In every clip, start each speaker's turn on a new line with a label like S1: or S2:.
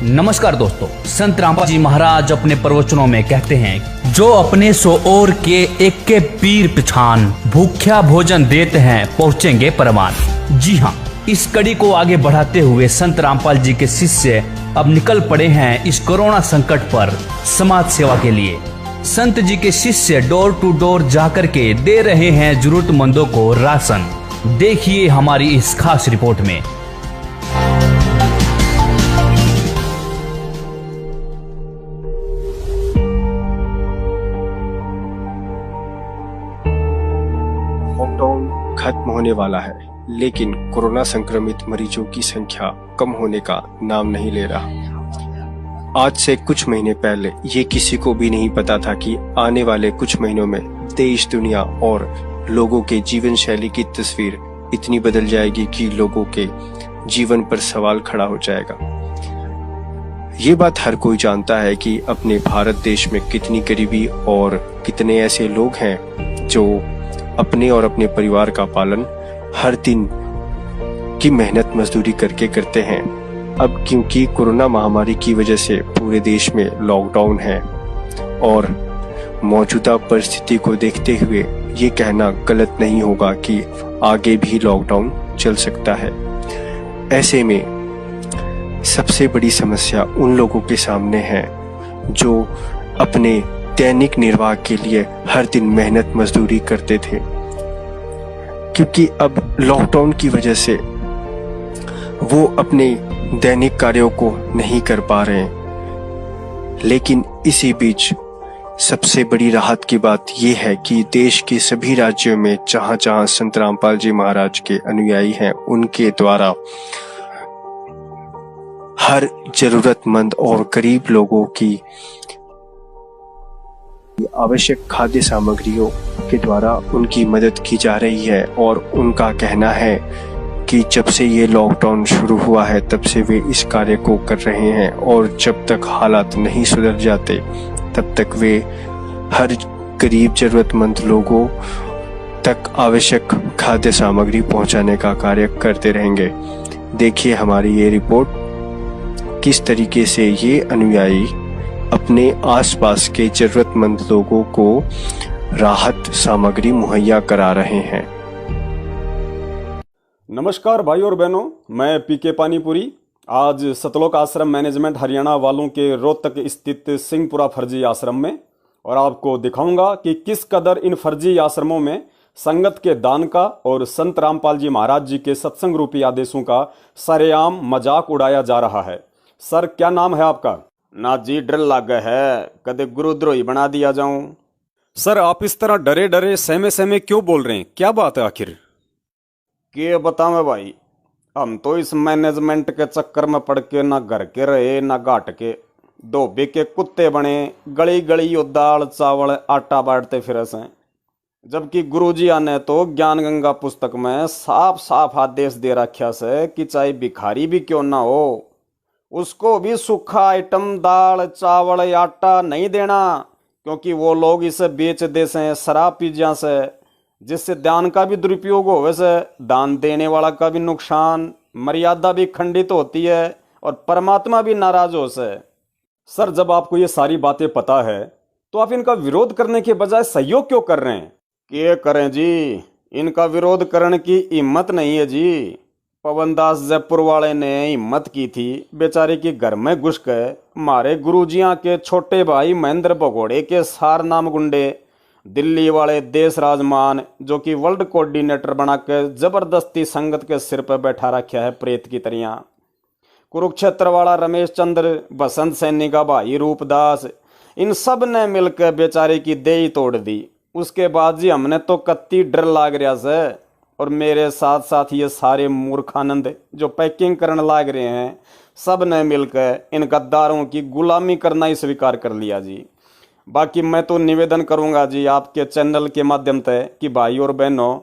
S1: नमस्कार दोस्तों, संत रामपाल जी महाराज अपने प्रवचनों में कहते हैं, जो अपने सो और के एक के पीर पिछान, भूख्या भोजन देते हैं पहुँचेंगे परमान। जी हाँ, इस कड़ी को आगे बढ़ाते हुए संत रामपाल जी के शिष्य अब निकल पड़े हैं इस कोरोना संकट पर समाज सेवा के लिए। संत जी के शिष्य डोर टू डोर जाकर के दे रहे हैं जरूरतमंदों को राशन। देखिए हमारी इस खास रिपोर्ट में।
S2: लॉकडाउन खत्म होने वाला है, लेकिन कोरोना संक्रमित मरीजों की संख्या कम होने का नाम नहीं ले रहा। आज से कुछ महीने पहले ये किसी को भी नहीं पता था कि आने वाले कुछ महीनों में देश, दुनिया और लोगों के जीवन शैली की तस्वीर इतनी बदल जाएगी कि लोगों के जीवन पर सवाल खड़ा हो जाएगा। ये बात हर कोई जानता है कि अपने भारत देश में कितनी गरीबी और कितने ऐसे लोग हैं जो अपने और अपने परिवार का पालन हर दिन की मेहनत मजदूरी करके करते हैं। अब क्योंकि कोरोना महामारी की वजह से पूरे देश में लॉकडाउन है और मौजूदा परिस्थिति को देखते हुए ये कहना गलत नहीं होगा कि आगे भी लॉकडाउन चल सकता है। ऐसे में सबसे बड़ी समस्या उन लोगों के सामने है जो अपने दैनिक निर्वाह के लिए हर दिन मेहनत मजदूरी करते थे, क्योंकि अब लॉकडाउन की वजह से वो अपने दैनिक कार्यों को नहीं कर पा रहे हैं। लेकिन इसी बीच सबसे बड़ी राहत की बात यह है कि देश के सभी राज्यों में जहां जहां संत रामपाल जी महाराज के अनुयायी हैं, उनके द्वारा हर जरूरतमंद और गरीब लोगों की आवश्यक खाद्य सामग्रियों के द्वारा उनकी मदद की जा रही है। और उनका कहना है कि जब से ये लॉकडाउन शुरू हुआ है तब से वे इस कार्य को कर रहे हैं और जब तक हालात नहीं सुधर जाते तब तक वे हर गरीब जरूरतमंद लोगों तक आवश्यक खाद्य सामग्री पहुंचाने का कार्य करते रहेंगे। देखिए हमारी ये रिपोर्ट, किस तरीके से ये अनुयायी अपने आसपास के जरूरतमंद लोगों को राहत सामग्री मुहैया करा रहे हैं।
S3: नमस्कार भाई और बहनों, मैं पीके पानीपुरी आज सतलोक आश्रम मैनेजमेंट हरियाणा वालों के रोहतक स्थित सिंहपुरा फर्जी आश्रम में, और आपको दिखाऊंगा कि किस कदर इन फर्जी आश्रमों में संगत के दान का और संत रामपाल जी महाराज जी के सत्संग रूपी आदेशों का सरेआम मजाक उड़ाया जा रहा है। सर, क्या नाम है आपका?
S4: ना जी, डर लग है कदे गुरुद्रोही बना दिया जाऊं।
S3: सर, आप इस तरह डरे डरे सहमे सहमे क्यों बोल रहे हैं? क्या बात है आखिर?
S4: के बतावे भाई, हम तो इस मैनेजमेंट के चक्कर में पड़ के ना घर के रहे ना घाट के, धोबे के कुत्ते बने, गली गली यो दाल चावल आटा बांटते फिरे से। जबकि गुरुजी ने तो ज्ञान गंगा पुस्तक में साफ साफ आदेश दे रखा से कि चाहे भिखारी भी क्यों ना हो, उसको भी सूखा आइटम दाल चावल आटा नहीं देना, क्योंकि वो लोग इसे बेच दे से, शराब पी जा से, जिससे दान का भी दुरुपयोग होवे से दान देने वाला का भी नुकसान, मर्यादा भी खंडित होती है और परमात्मा भी नाराज हो से।
S3: सर, जब आपको ये सारी बातें पता है तो आप इनका विरोध करने के बजाय सहयोग क्यों कर रहे हैं?
S4: क्या करें जी, इनका विरोध करने की हिम्मत नहीं है जी। पवनदास जयपुर वाले ने हिम्मत की थी, बेचारे के घर में घुस गए। हमारे गुरुजियां के छोटे भाई महेंद्र भगोड़े के सार नाम गुंडे, दिल्ली वाले देश राजमान जो कि वर्ल्ड कोऑर्डिनेटर बना के जबरदस्ती संगत के सिर पर बैठा रखा है प्रेत की तरह। कुरुक्षेत्र वाला रमेश चंद्र, बसंत सैनी का भाई रूपदास, इन सब ने मिलकर बेचारे की देही तोड़ दी। उसके बाद जी हमने तो कत्ती डर लाग रहा से, और मेरे साथ साथ ये सारे मूर्खानंद जो पैकिंग करने लाग रहे हैं, सब ने मिलकर इन गद्दारों की गुलामी करना ही स्वीकार कर लिया जी। बाकी मैं तो निवेदन करूंगा जी आपके चैनल के माध्यम से कि भाई और बहनों,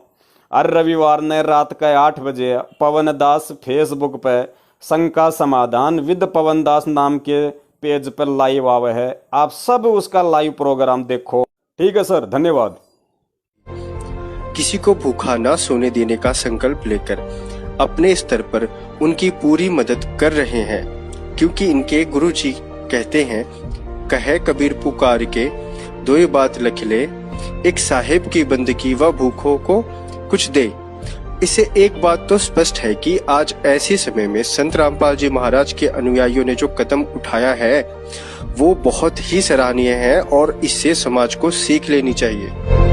S4: हर रविवार ने रात के 8 बजे पवन दास फेसबुक पे शंका समाधान विद पवन दास नाम के पेज पर लाइव आवे है। आप सब उसका लाइव प्रोग्राम देखो।
S3: ठीक है सर, धन्यवाद।
S2: किसी को भूखा ना सोने देने का संकल्प लेकर अपने स्तर पर उनकी पूरी मदद कर रहे हैं। क्योंकि इनके गुरुजी कहते हैं, कहे कबीर पुकार के दो बात लख ले, एक साहेब की बंदगी व भूखों को कुछ दे। इससे एक बात तो स्पष्ट है कि आज ऐसे समय में संत रामपाल जी महाराज के अनुयायियों ने जो कदम उठाया है वो बहुत ही सराहनीय है और इससे समाज को सीख लेनी चाहिए।